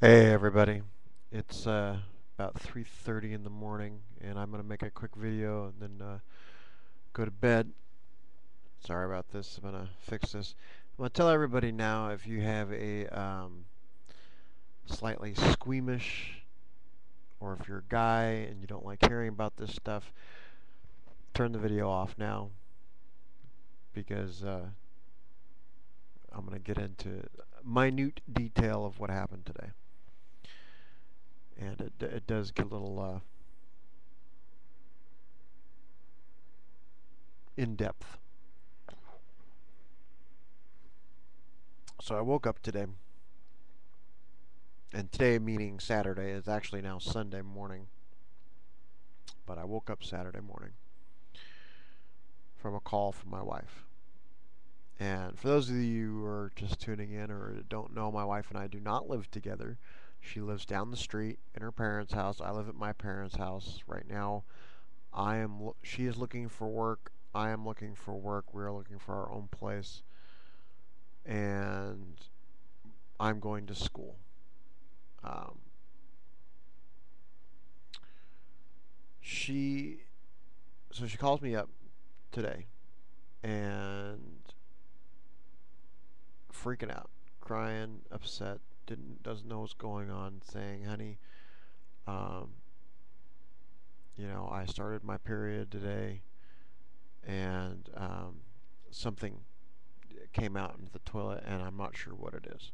Hey everybody, it's about 3:30 in the morning, and I'm gonna make a quick video and then go to bed. Sorry about this. I'm gonna fix this. I'm gonna tell everybody now if you have a slightly squeamish, or if you're a guy and you don't like hearing about this stuff, turn the video off now because I'm gonna get into minute detail of what happened today, and it does get a little in depth. So I woke up today. And today, meaning Saturday, is actually now Sunday morning. But I woke up Saturday morning from a call from my wife. And for those of you who are just tuning in or don't know, my wife and I do not live together. She lives down the street in her parents' house. I live at my parents' house right now. She is looking for work. I am looking for work. We are looking for our own place. And I'm going to school. Um, she so she calls me up today and freaking out, crying, upset, doesn't know what's going on, saying, "Honey, um, I started my period today, and something came out into the toilet, and I'm not sure what it is.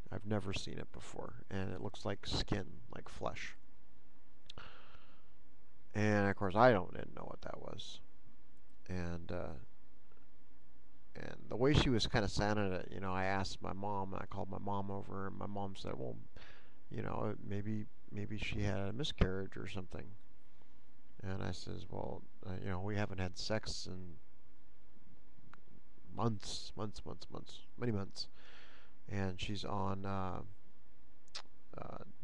I've never seen it before, and it looks like skin, like flesh." And of course, didn't know what that was, and the way she was kind of sounding it, I asked my mom. I called my mom over, and my mom said, "Well, maybe she had a miscarriage or something." And I says, "Well, we haven't had sex in months, many months." And she's on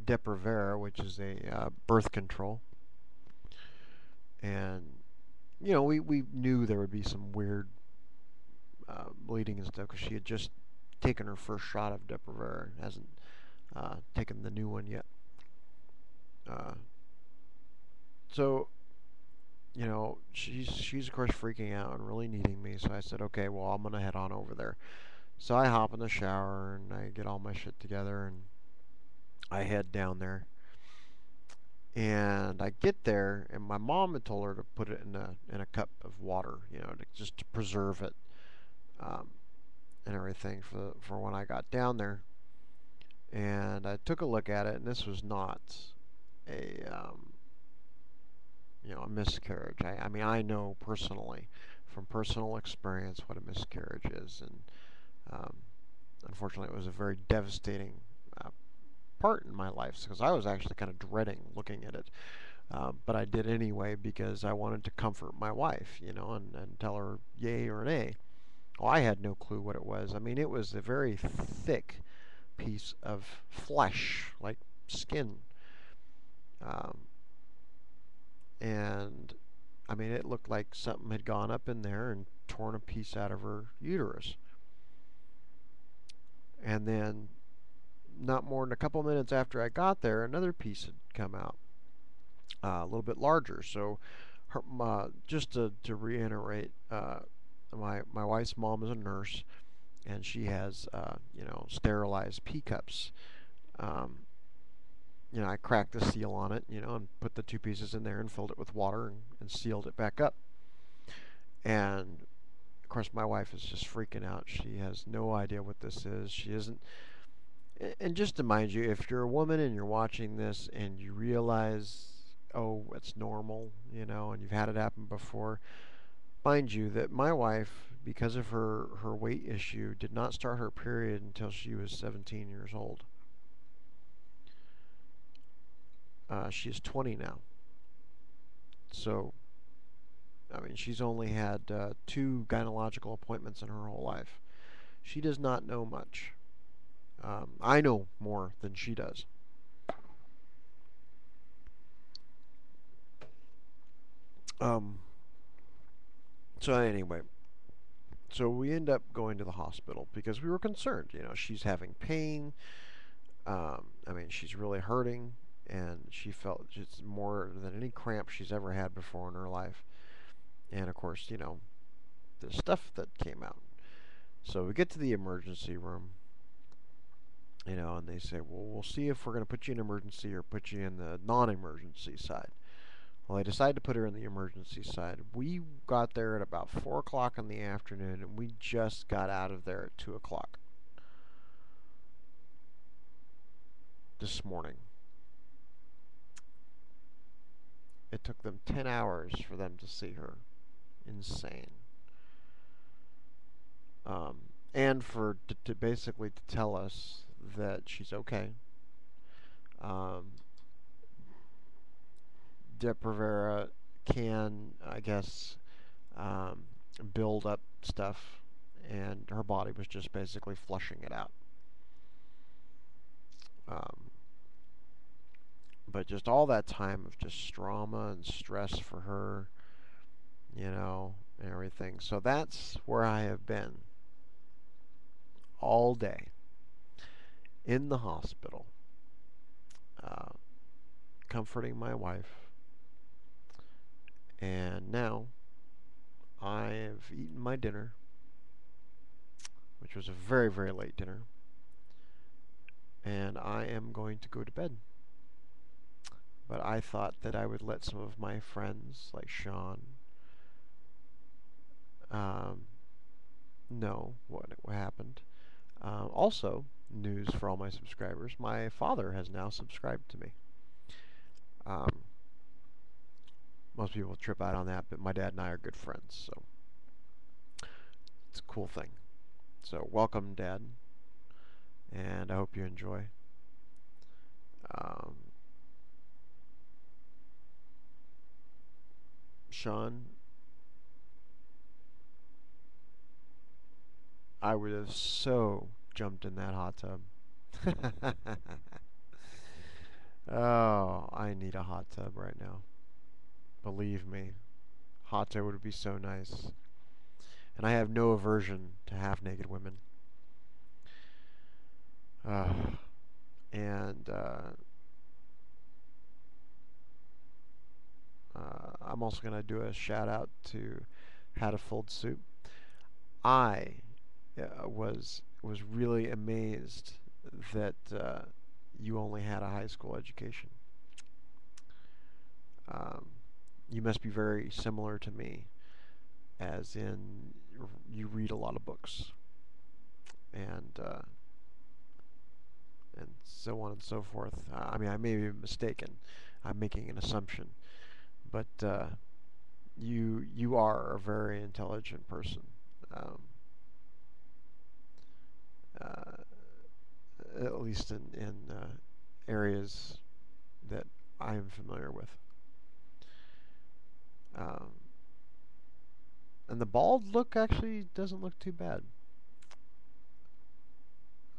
Depo-Provera, which is a birth control. And we knew there would be some weird bleeding and stuff because she had just taken her first shot of Depo-Provera and hasn't taken the new one yet. Uh, so she's of course freaking out and really needing me. So I said, okay, well, I'm gonna head on over there. So I hop in the shower and I get all my shit together and I head down there. And I get there, and my mom had told her to put it in a cup of water, just to preserve it, um, and everything for when I got down there. And I took a look at it, and this was not a a miscarriage. I mean, I know personally, from personal experience, what a miscarriage is, and um, unfortunately, it was a very devastating uh, part in my life because I was actually kind of dreading looking at it. But I did anyway because I wanted to comfort my wife, and tell her yay or nay. Well, I had no clue what it was. I mean, it was a very thick piece of flesh, like skin. Um, and I mean, it looked like something had gone up in there and torn a piece out of her uterus. And then, not more than a couple minutes after I got there, another piece had come out, a little bit larger. So, just to reiterate, my wife's mom is a nurse, and she has sterilized pee cups. Um, I cracked the seal on it, and put the two pieces in there and filled it with water and sealed it back up. And of course, my wife is just freaking out. She has no idea what this is. She isn't. And just to mind you, if you're a woman and you're watching this and you realize, oh, it's normal, and you've had it happen before, mind you that my wife, because of her weight issue, did not start her period until she was 17 years old. She is 20 now. So, I mean, she's only had two gynecological appointments in her whole life. She does not know much. I know more than she does. Um, so anyway, so we end up going to the hospital because we were concerned. She's having pain. I mean, she's really hurting, and she felt just more than any cramp she's ever had before in her life. And of course, the stuff that came out. So we get to the emergency room, and they say, well, we'll see if we're going to put you in emergency or put you in the non-emergency side. Well, I decided to put her in the emergency side. We got there at about 4 o'clock in the afternoon, and we just got out of there at 2 o'clock this morning. It took them 10 hours for them to see her. Insane. Um, and for to basically to tell us that she's okay. Um, Depo-Provera can, I guess, um, build up stuff, and her body was just basically flushing it out. Um, but just all that time of just trauma and stress for her, and everything. So that's where I have been all day in the hospital, uh, comforting my wife. And now I have eaten my dinner, which was a very, very late dinner, and I am going to go to bed. But I thought that I would let some of my friends, like Sean, um, know what happened. Also, news for all my subscribers: my father has now subscribed to me. Um, Most people trip out on that, but my dad and I are good friends, so it's a cool thing. So welcome, Dad, and I hope you enjoy. Um, Sean, I would have so jumped in that hot tub. Oh, I need a hot tub right now. Believe me, hot tub would be so nice. And I have no aversion to half-naked women. Uh, and I'm also going to do a shout out to How to Fold Soup. I was really amazed that you only had a high school education. Um, you must be very similar to me, as in you read a lot of books, and and so on and so forth. I mean, I may be mistaken. I'm making an assumption, but you are a very intelligent person. Um, uh, at least in areas that I am familiar with. Um, and the bald look actually doesn't look too bad.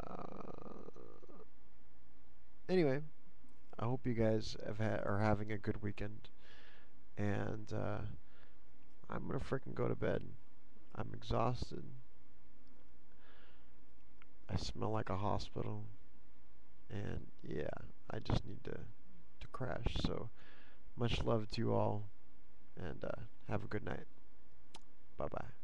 Uh, anyway, I hope you guys are having a good weekend, and I'm gonna frickin' go to bed. I'm exhausted. I smell like a hospital, and yeah, I just need to crash. So much love to you all, and have a good night. Bye bye.